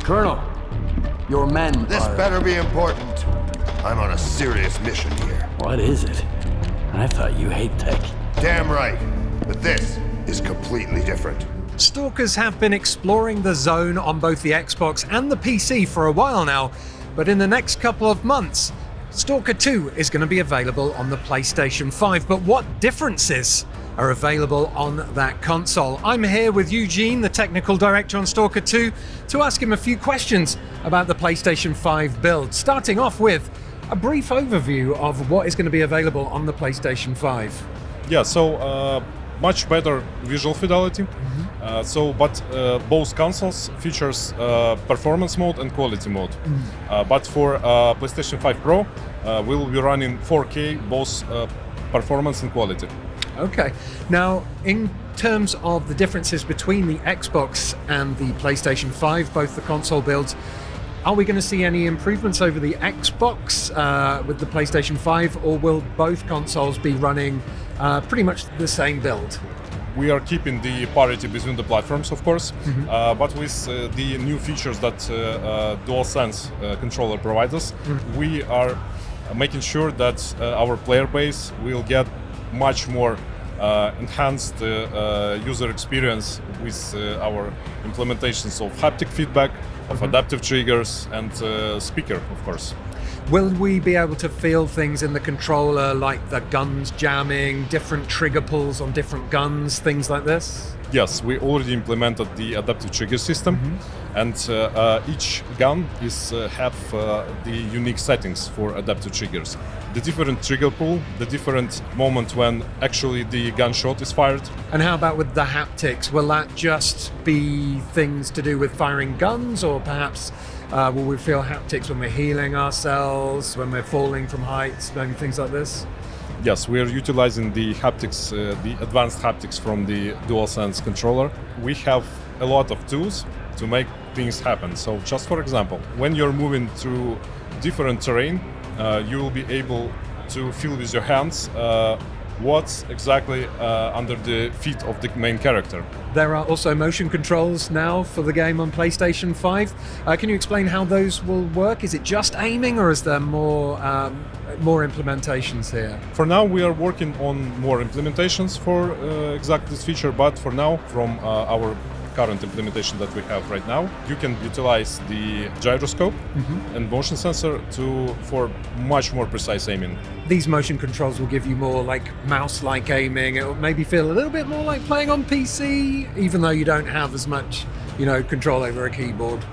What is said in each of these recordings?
Colonel, your men This are... better be important. I'm on a serious mission here. What is it? I thought you hate tech. Damn right. But this is completely different. Stalkers have been exploring the zone on both the Xbox and the PC for a while now, but in the next couple of months, Stalker 2 is going to be available on the PlayStation 5. But what differences are available on that console? I'm here with Eugene, the technical director on Stalker 2, to ask him a few questions about the PlayStation 5 build, starting off with a brief overview of what is going to be available on the PlayStation 5. Yeah, so much better visual fidelity. But both consoles features performance mode and quality mode. But for PlayStation 5 Pro, we'll be running 4K, both performance and quality. Okay. Now, in terms of the differences between the Xbox and the PlayStation 5, both the console builds, are we going to see any improvements over the Xbox with the PlayStation 5, or will both consoles be running pretty much the same build? We are keeping the parity between the platforms, of course, but with the new features that DualSense controller provides us, we are making sure that our player base will get much more enhanced user experience with our implementations of haptic feedback, of adaptive triggers, and speaker, of course. Will we be able to feel things in the controller, like the guns jamming, different trigger pulls on different guns, things like this? Yes, we already implemented the adaptive trigger system, and each gun have the unique settings for adaptive triggers. The different trigger pull, the different moment when actually the gunshot is fired. And how about with the haptics? Will that just be things to do with firing guns, or perhaps will we feel haptics when we're healing ourselves, when we're falling from heights, maybe things like this? Yes, we are utilizing the haptics, the advanced haptics from the DualSense controller. We have a lot of tools to make things happen. So just for example, when you're moving through different terrain, you will be able to feel with your hands what's exactly under the feet of the main character. There are also motion controls now for the game on PlayStation 5. Can you explain how those will work? Is it just aiming, or is there more implementations here? For now, we are working on more implementations for exactly this feature, but for now, from our current implementation that we have right now, you can utilize the gyroscope and motion sensor for much more precise aiming. These motion controls will give you more like mouse-like aiming. It will maybe feel a little bit more like playing on PC, even though you don't have as much, control over a keyboard.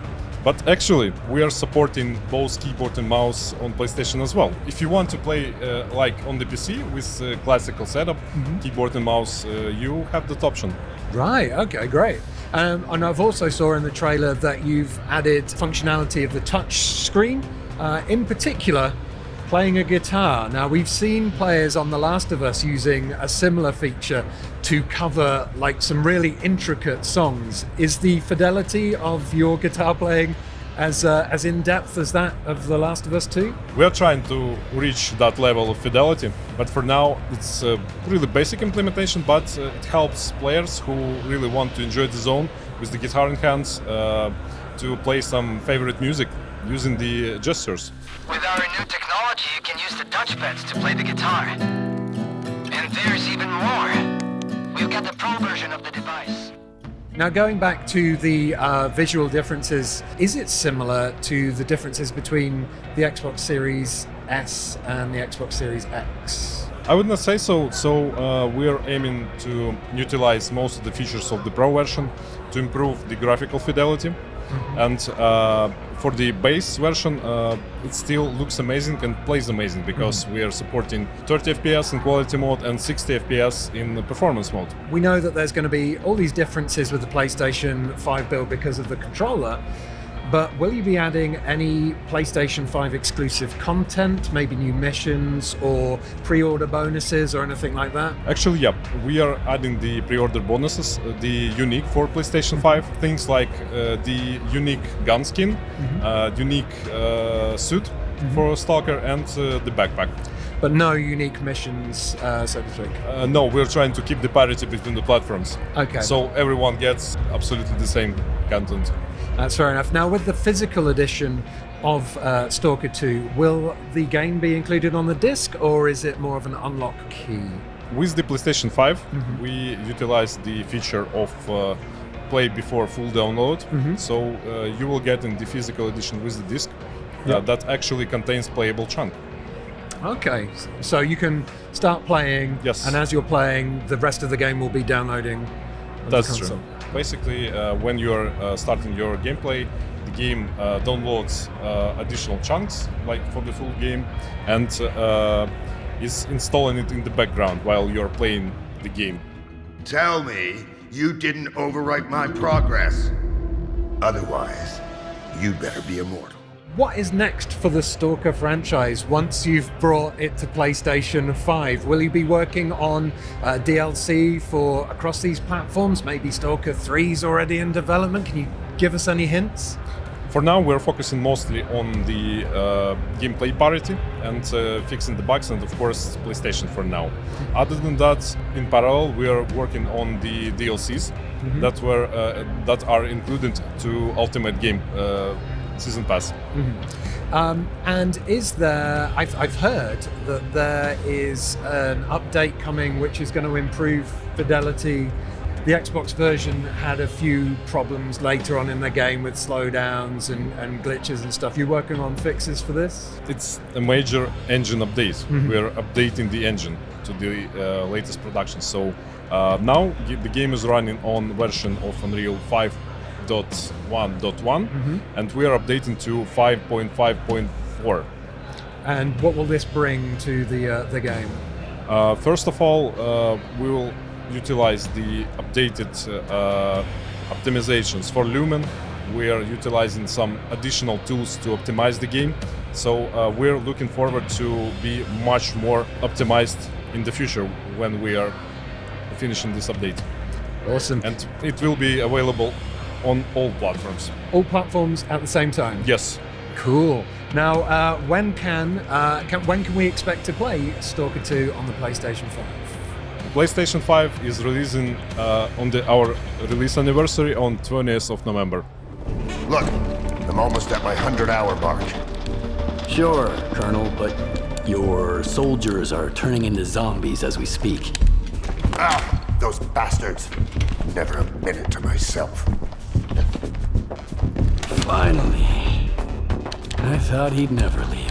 But actually, we are supporting both keyboard and mouse on PlayStation as well. If you want to play like on the PC with classical setup, keyboard and mouse, you have that option. Right, okay, great. And I've also saw in the trailer that you've added functionality of the touch screen, in particular, playing a guitar. Now, we've seen players on The Last of Us using a similar feature to cover like some really intricate songs. Is the fidelity of your guitar playing as in-depth as that of The Last of Us 2? We are trying to reach that level of fidelity, but for now it's a really basic implementation, but it helps players who really want to enjoy the zone with the guitar in hands to play some favorite music using the gestures. With our new technology, you can use the touchpads to play the guitar. And there's even more. We've got the Pro version of the device. Now, going back to the visual differences, is it similar to the differences between the Xbox Series S and the Xbox Series X? I would not say so. We are aiming to utilize most of the features of the Pro version to improve the graphical fidelity. And for the base version, it still looks amazing and plays amazing because we are supporting 30 FPS in quality mode and 60 FPS in performance mode. We know that there's going to be all these differences with the PlayStation 5 build because of the controller, but will you be adding any PlayStation 5 exclusive content, maybe new missions or pre-order bonuses or anything like that? Actually, yeah, we are adding the pre-order bonuses, the unique for PlayStation 5, things like the unique gun skin, unique suit for Stalker, and the backpack. But no unique missions, so to speak? No, we're trying to keep the parity between the platforms. Okay. So everyone gets absolutely the same content. That's fair enough. Now, with the physical edition of Stalker 2, will the game be included on the disc, or is it more of an unlock key? With the PlayStation 5, we utilize the feature of play before full download. So you will get in the physical edition with the disc that actually contains playable chunk. Okay, so you can start playing, Yes. and as you're playing, the rest of the game will be downloading on That's the console. true. Basically, when you're starting your gameplay, the game downloads additional chunks, like for the full game, and is installing it in the background while you're playing the game. Tell me you didn't overwrite my progress. Otherwise, you better be immortal. What is next for the Stalker franchise once you've brought it to PlayStation 5? Will you be working on DLC for across these platforms? Maybe Stalker 3's already in development. Can you give us any hints? For now, we're focusing mostly on the gameplay parity and fixing the bugs, and of course PlayStation for now. Other than that, in parallel, we are working on the DLCs that are included to Ultimate Game Season Pass. And is there? I've heard that there is an update coming which is going to improve fidelity. The Xbox version had a few problems later on in the game with slowdowns and glitches and stuff. You working on fixes for this? It's a major engine update. We're updating the engine to the latest production. So now the game is running on version of Unreal 5.1.1, and we are updating to 5.5.4. And what will this bring to the game? First of all, we will utilize the updated optimizations for Lumen. We are utilizing some additional tools to optimize the game. So we're looking forward to be much more optimized in the future when we are finishing this update. Awesome. And it will be available on all platforms. All platforms at the same time? Yes. Cool. Now, when can we expect to play Stalker 2 on the PlayStation 5? PlayStation 5 is releasing on our release anniversary on 20th of November. Look, I'm almost at my 100-hour mark. Sure, Colonel, but your soldiers are turning into zombies as we speak. Ah, those bastards. Never a minute to myself. Finally. I thought he'd never leave.